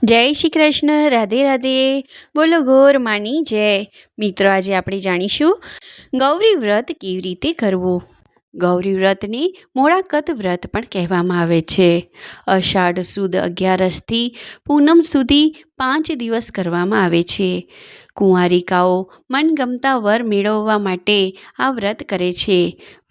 જય શ્રી કૃષ્ણ, રાધે રાધે. બોલો ગોર માની જય. મિત્રો, આજે આપણે જાણીશું ગૌરી વ્રત કેવી રીતે કરવું. ગૌરી વ્રતને મોળાકત વ્રત પણ કહેવામાં આવે છે. અષાઢ સુદ 11થી પૂનમ સુધી 5 દિવસ કરવામાં આવે છે. કુંવારિકાઓ મનગમતા વર મેળવવા માટે આ વ્રત કરે છે.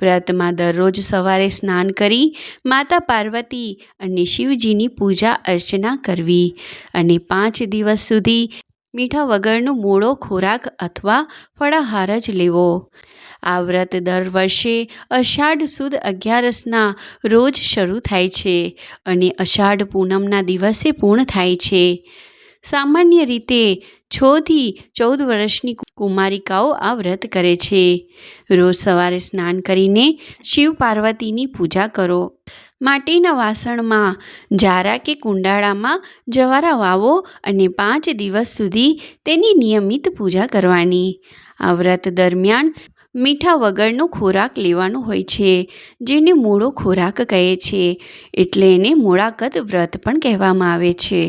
વ્રતમાં દરરોજ સવારે સ્નાન કરી માતા પાર્વતી અને શિવજીની પૂજા અર્ચના કરવી અને 5 દિવસ સુધી મીઠા વગરનો મોળો ખોરાક અથવા ફળાહાર જ લેવો. આ વ્રત દર વર્ષે અષાઢ સુદ 11ના રોજ શરૂ થાય છે અને અષાઢ પૂનમના દિવસે પૂર્ણ થાય છે. સામાન્ય રીતે 6 થી 14 વર્ષની કુમારિકાઓ આ વ્રત કરે છે. રોજ સવારે સ્નાન કરીને શિવ પાર્વતીની પૂજા કરો. માટીના વાસણમાં જારા કે કુંડાળામાં જવારા વાવો અને 5 દિવસ સુધી તેની નિયમિત પૂજા કરવાની. આ વ્રત દરમિયાન મીઠા વગરનો ખોરાક લેવાનો હોય છે, જેને મોળો ખોરાક કહે છે, એટલે એને મોળાકત વ્રત પણ કહેવામાં આવે છે.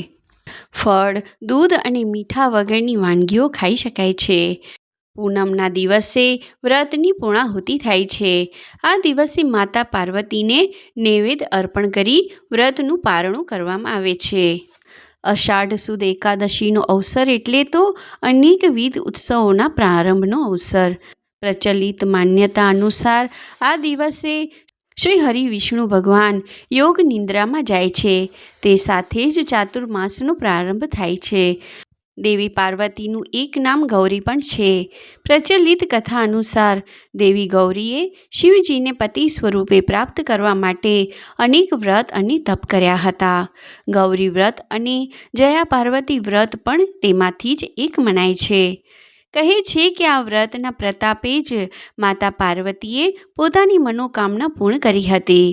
ફળ, દૂધ અને મીઠા વગરની વાનગીઓ ખાઈ શકાય છે. પૂનમના દિવસે વ્રતની પૂર્ણાહુતિ થાય છે. આ દિવસે માતા પાર્વતીને નૈવેદ્ય અર્પણ કરી વ્રતનું પારણું કરવામાં આવે છે. અષાઢ સુદ એકાદશીનો અવસર એટલે તો અનેકવિધ ઉત્સવોના પ્રારંભનો અવસર. પ્રચલિત માન્યતા અનુસાર આ દિવસે શ્રી હરિ વિષ્ણુ ભગવાન યોગ નિંદ્રામાં જાય છે. તે સાથે જ ચાતુર્માસનો પ્રારંભ થાય છે. દેવી પાર્વતીનું એક નામ ગૌરી પણ છે. પ્રચલિત કથા અનુસાર દેવી ગૌરીએ શિવજીને પતિ સ્વરૂપે પ્રાપ્ત કરવા માટે અનેક વ્રત અને તપ કર્યા હતા. ગૌરી વ્રત અને જયા પાર્વતી વ્રત પણ તેમાંથી જ એક મનાય છે. કહે છે કે આ વ્રતના પ્રતાપે જ માતા પાર્વતીએ પોતાની મનોકામના પૂર્ણ કરી હતી.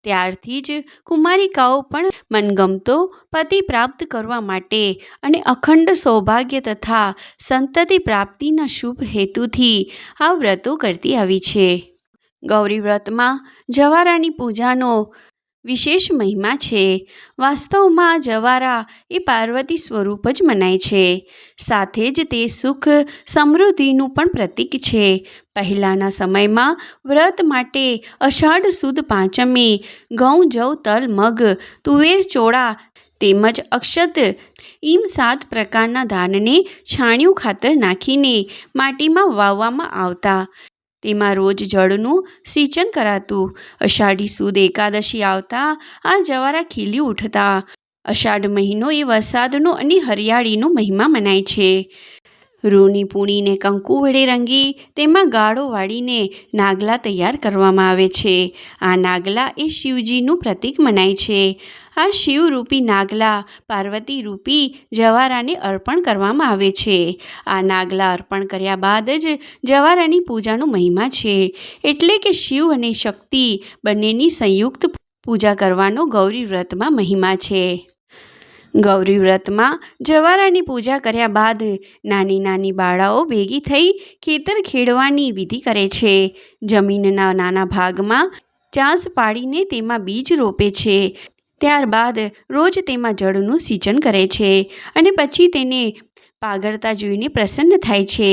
ત્યારથી જ કુમારિકાઓ પણ મનગમતો પતિ પ્રાપ્ત કરવા માટે અને અખંડ સૌભાગ્ય તથા સંતતિ પ્રાપ્તિના શુભ હેતુથી આ વ્રતો કરતી આવી છે. ગૌરી વ્રતમાં જવારાની પૂજાનો વિશેષ મહિમા છે. વાસ્તવમાં જવારા એ પાર્વતી સ્વરૂપ જ મનાય છે. સાથે જ તે સુખ સમૃદ્ધિનું પણ પ્રતીક છે. પહેલાંના સમયમાં વ્રત માટે અષાઢ સુદ પાંચમે ઘઉં, જવ, તલ, મગ, તુવેર, ચોળા તેમજ અક્ષત એમ 7 પ્રકારના ધાનને છાણિયું ખાતર નાખીને માટીમાં વાવવામાં આવતા. તેમાં રોજ જળનું સિંચન કરાતું. અષાઢી સુદ એકાદશી આવતા આ જવારા ખીલી ઉઠતા. અષાઢ મહિનો એ વરસાદનો અને હરિયાળીનો મહિમા મનાય છે. રૂની પૂણીને કંકુ વડે રંગી તેમાં ગાળો વાળીને નાગલા તૈયાર કરવામાં આવે છે. આ નાગલા એ શિવજીનું પ્રતીક મનાય છે. આ શિવરૂપી નાગલા પાર્વતી રૂપી જવારાને અર્પણ કરવામાં આવે છે. આ નાગલા અર્પણ કર્યા બાદ જ જવારાની પૂજાનો મહિમા છે. એટલે કે શિવ અને શક્તિ બંનેની સંયુક્ત પૂજા કરવાનો ગૌરી વ્રતમાં મહિમા છે. ગૌરી વ્રતમાં જવારાની પૂજા કર્યા બાદ નાની નાની બાળાઓ ભેગી થઈ ખેતર ખેડવાની વિધિ કરે છે. જમીનના નાના ભાગમાં ચાંસ પાડીને તેમાં બીજ રોપે છે. ત્યારબાદ રોજ તેમાં જળનું સિંચન કરે છે અને પછી તેને પાગળતા જોઈને પ્રસન્ન થાય છે.